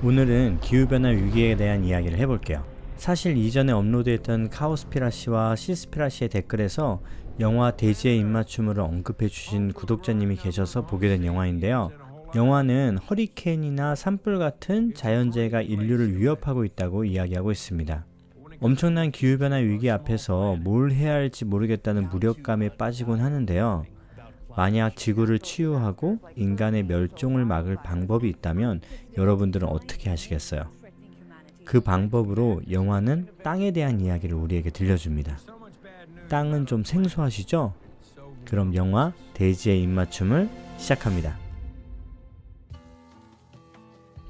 오늘은 기후변화 위기에 대한 이야기를 해볼게요. 사실 이전에 업로드했던 카오스피라씨와 시스피라씨의 댓글에서 영화 대지의 입맞춤을 언급해 주신 구독자님이 계셔서 보게 된 영화인데요. 영화는 허리케인이나 산불 같은 자연재해가 인류를 위협하고 있다고 이야기하고 있습니다. 엄청난 기후변화 위기 앞에서 뭘 해야 할지 모르겠다는 무력감에 빠지곤 하는데요. 만약 지구를 치유하고 인간의 멸종을 막을 방법이 있다면 여러분들은 어떻게 하시겠어요? 그 방법으로 영화는 땅에 대한 이야기를 우리에게 들려줍니다. 땅은 좀 생소하시죠? 그럼 영화 대지의 입맞춤을 시작합니다.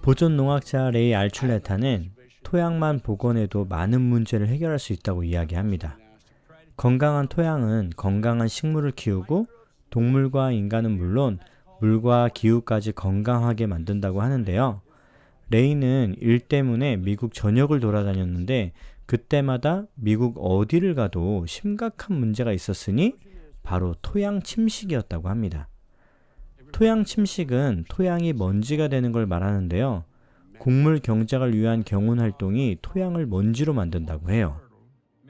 보존농학자 레이 알출레타는 토양만 복원해도 많은 문제를 해결할 수 있다고 이야기합니다. 건강한 토양은 건강한 식물을 키우고 동물과 인간은 물론 물과 기후까지 건강하게 만든다고 하는데요. 레이는 일 때문에 미국 전역을 돌아다녔는데 그때마다 미국 어디를 가도 심각한 문제가 있었으니 바로 토양 침식이었다고 합니다. 토양 침식은 토양이 먼지가 되는 걸 말하는데요. 곡물 경작을 위한 경운 활동이 토양을 먼지로 만든다고 해요.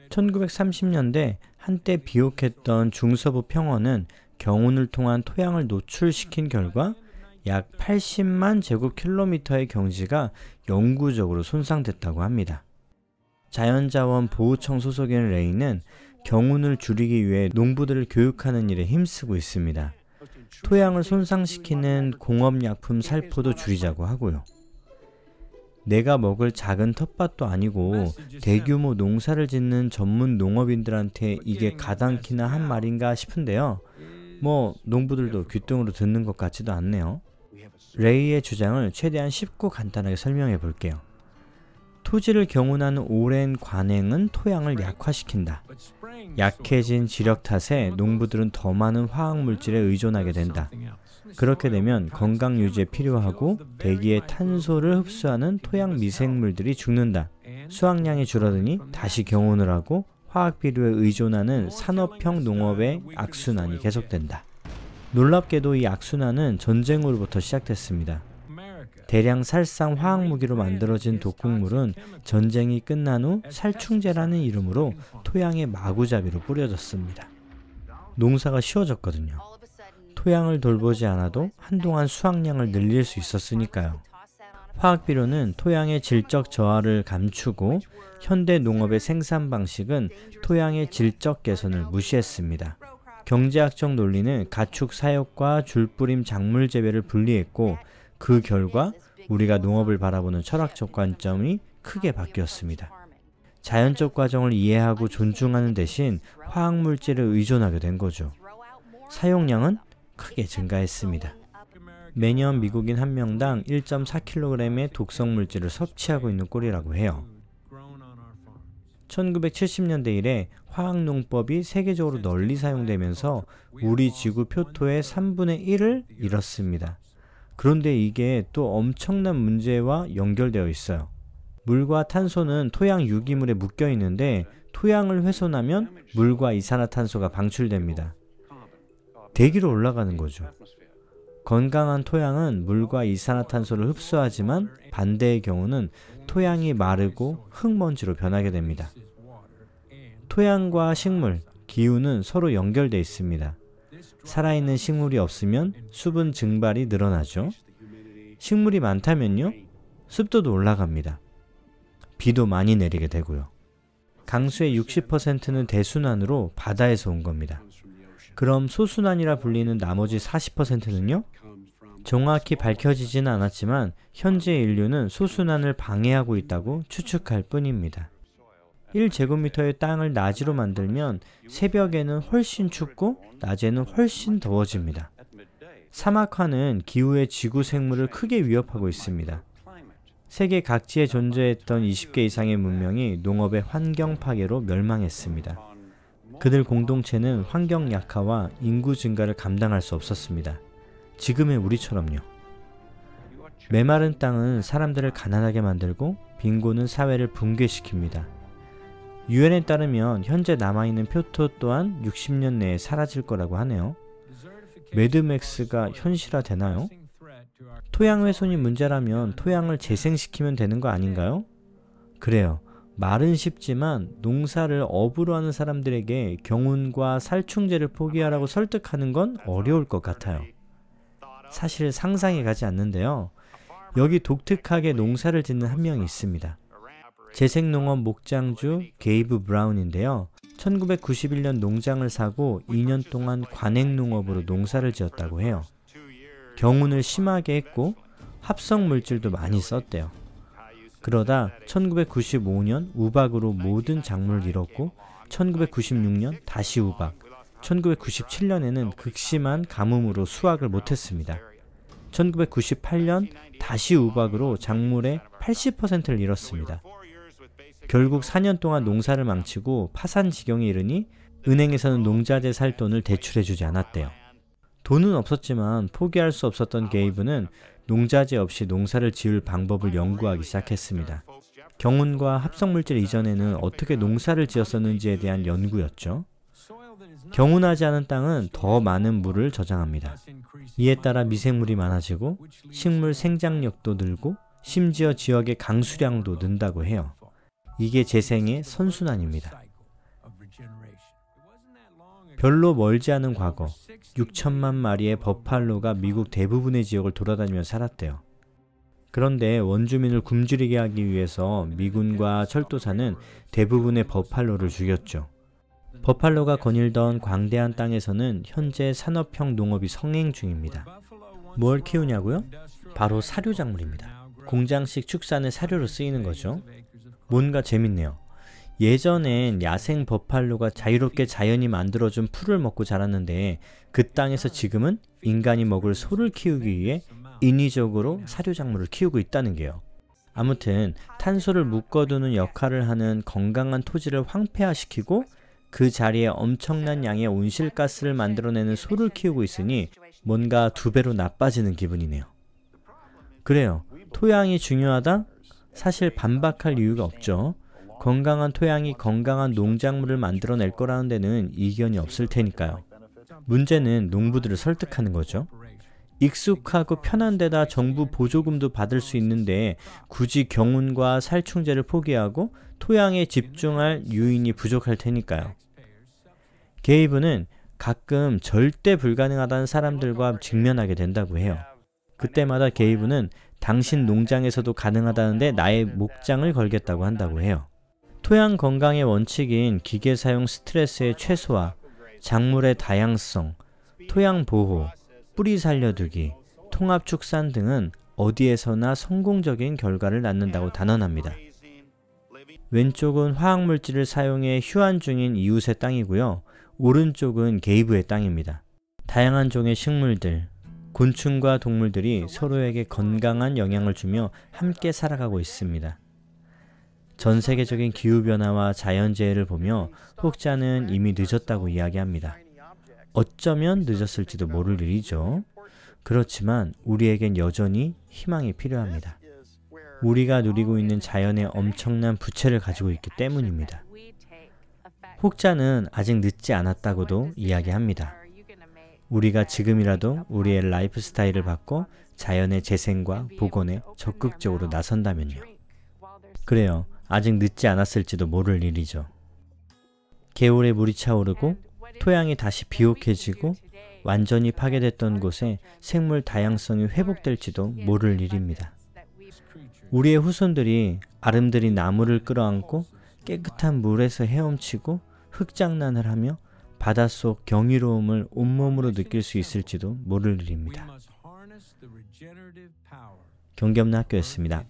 1930년대 한때 비옥했던 중서부 평원은 경운을 통한 토양을 노출시킨 결과 약 80만 제곱킬로미터의 경지가 영구적으로 손상됐다고 합니다. 자연자원 보호청 소속인 레이는 경운을 줄이기 위해 농부들을 교육하는 일에 힘쓰고 있습니다. 토양을 손상시키는 공업약품 살포도 줄이자고 하고요. 내가 먹을 작은 텃밭도 아니고 대규모 농사를 짓는 전문 농업인들한테 이게 가당키나 한 말인가 싶은데요. 농부들도 귀뚱으로 듣는 것 같지도 않네요. 레이의 주장을 최대한 쉽고 간단하게 설명해 볼게요. 토지를 경운하는 오랜 관행은 토양을 약화시킨다. 약해진 지력 탓에 농부들은 더 많은 화학물질에 의존하게 된다. 그렇게 되면 건강 유지에 필요하고 대기의 탄소를 흡수하는 토양 미생물들이 죽는다. 수확량이 줄어드니 다시 경운을 하고 화학비료에 의존하는 산업형 농업의 악순환이 계속된다. 놀랍게도 이 악순환은 전쟁으로부터 시작됐습니다. 대량 살상 화학무기로 만들어진 독극물은 전쟁이 끝난 후 살충제라는 이름으로 토양의 마구잡이로 뿌려졌습니다. 농사가 쉬워졌거든요. 토양을 돌보지 않아도 한동안 수확량을 늘릴 수 있었으니까요. 화학비료는 토양의 질적 저하를 감추고 현대 농업의 생산 방식은 토양의 질적 개선을 무시했습니다. 경제학적 논리는 가축 사육과 줄뿌림 작물 재배를 분리했고 그 결과 우리가 농업을 바라보는 철학적 관점이 크게 바뀌었습니다. 자연적 과정을 이해하고 존중하는 대신 화학물질에 의존하게 된 거죠. 사용량은 크게 증가했습니다. 매년 미국인 한 명당 1.4kg의 독성물질을 섭취하고 있는 꼴이라고 해요. 1970년대 이래 화학농법이 세계적으로 널리 사용되면서 우리 지구 표토의 3분의 1을 잃었습니다. 그런데 이게 또 엄청난 문제와 연결되어 있어요. 물과 탄소는 토양 유기물에 묶여 있는데 토양을 훼손하면 물과 이산화탄소가 방출됩니다. 대기로 올라가는 거죠. 건강한 토양은 물과 이산화탄소를 흡수하지만 반대의 경우는 토양이 마르고 흙먼지로 변하게 됩니다. 토양과 식물, 기후는 서로 연결되어 있습니다. 살아있는 식물이 없으면 수분 증발이 늘어나죠. 식물이 많다면요, 습도도 올라갑니다. 비도 많이 내리게 되고요. 강수의 60%는 대순환으로 바다에서 온 겁니다. 그럼 소순환이라 불리는 나머지 40%는요? 정확히 밝혀지지는 않았지만 현재 인류는 소순환을 방해하고 있다고 추측할 뿐입니다. 1제곱미터의 땅을 나지로 만들면 새벽에는 훨씬 춥고 낮에는 훨씬 더워집니다. 사막화는 기후의 지구 생물을 크게 위협하고 있습니다. 세계 각지에 존재했던 20개 이상의 문명이 농업의 환경 파괴로 멸망했습니다. 그들 공동체는 환경 약화와 인구 증가를 감당할 수 없었습니다. 지금의 우리처럼요. 메마른 땅은 사람들을 가난하게 만들고 빈곤은 사회를 붕괴시킵니다. 유엔에 따르면 현재 남아있는 표토 또한 60년 내에 사라질 거라고 하네요. 매드맥스가 현실화되나요? 토양 훼손이 문제라면 토양을 재생시키면 되는 거 아닌가요? 그래요. 말은 쉽지만 농사를 업으로 하는 사람들에게 경운과 살충제를 포기하라고 설득하는 건 어려울 것 같아요. 사실 상상이 가지 않는데요. 여기 독특하게 농사를 짓는 한 명이 있습니다. 재생농업 목장주 게이브 브라운인데요. 1991년 농장을 사고 2년 동안 관행농업으로 농사를 지었다고 해요. 경운을 심하게 했고 합성 물질도 많이 썼대요. 그러다 1995년 우박으로 모든 작물을 잃었고 1996년 다시 우박, 1997년에는 극심한 가뭄으로 수확을 못했습니다. 1998년 다시 우박으로 작물의 80%를 잃었습니다. 결국 4년 동안 농사를 망치고 파산 지경에 이르니 은행에서는 농자재 살 돈을 대출해주지 않았대요. 돈은 없었지만 포기할 수 없었던 게이브는 농자재 없이 농사를 지을 방법을 연구하기 시작했습니다. 경운과 합성물질 이전에는 어떻게 농사를 지었었는지에 대한 연구였죠. 경운하지 않은 땅은 더 많은 물을 저장합니다. 이에 따라 미생물이 많아지고 식물 생장력도 늘고 심지어 지역의 강수량도 는다고 해요. 이게 재생의 선순환입니다. 별로 멀지 않은 과거, 6천만 마리의 버팔로가 미국 대부분의 지역을 돌아다니며 살았대요. 그런데 원주민을 굶주리게 하기 위해서 미군과 철도사는 대부분의 버팔로를 죽였죠. 버팔로가 거닐던 광대한 땅에서는 현재 산업형 농업이 성행 중입니다. 뭘 키우냐고요? 바로 사료작물입니다. 공장식 축산의 사료로 쓰이는 거죠. 뭔가 재밌네요. 예전엔 야생 버팔로가 자유롭게 자연이 만들어준 풀을 먹고 자랐는데 그 땅에서 지금은 인간이 먹을 소를 키우기 위해 인위적으로 사료작물을 키우고 있다는 게요. 아무튼 탄소를 묶어두는 역할을 하는 건강한 토지를 황폐화시키고 그 자리에 엄청난 양의 온실가스를 만들어내는 소를 키우고 있으니 뭔가 2배로 나빠지는 기분이네요. 그래요. 토양이 중요하다? 사실 반박할 이유가 없죠. 건강한 토양이 건강한 농작물을 만들어낼 거라는 데는 이견이 없을 테니까요. 문제는 농부들을 설득하는 거죠. 익숙하고 편한 데다 정부 보조금도 받을 수 있는데 굳이 경운과 살충제를 포기하고 토양에 집중할 유인이 부족할 테니까요. 게이브는 가끔 절대 불가능하다는 사람들과 직면하게 된다고 해요. 그때마다 게이브는 당신 농장에서도 가능하다는데 나의 목장을 걸겠다고 한다고 해요. 토양 건강의 원칙인 기계 사용 스트레스의 최소화, 작물의 다양성, 토양 보호, 뿌리 살려두기, 통합 축산 등은 어디에서나 성공적인 결과를 낳는다고 단언합니다. 왼쪽은 화학물질을 사용해 휴한 중인 이웃의 땅이고요. 오른쪽은 게이브의 땅입니다. 다양한 종의 식물들, 곤충과 동물들이 서로에게 건강한 영향을 주며 함께 살아가고 있습니다. 전 세계적인 기후변화와 자연재해를 보며 혹자는 이미 늦었다고 이야기합니다. 어쩌면 늦었을지도 모를 일이죠. 그렇지만 우리에겐 여전히 희망이 필요합니다. 우리가 누리고 있는 자연의 엄청난 부채를 가지고 있기 때문입니다. 혹자는 아직 늦지 않았다고도 이야기합니다. 우리가 지금이라도 우리의 라이프 스타일을 바꿔 자연의 재생과 복원에 적극적으로 나선다면요. 그래요. 아직 늦지 않았을지도 모를 일이죠. 개울에 물이 차오르고 토양이 다시 비옥해지고 완전히 파괴됐던 곳에 생물 다양성이 회복될지도 모를 일입니다. 우리의 후손들이 아름드리 나무를 끌어안고 깨끗한 물에서 헤엄치고 흙장난을 하며 바닷속 경이로움을 온몸으로 느낄 수 있을지도 모를 일입니다. 경기 없는 학교였습니다.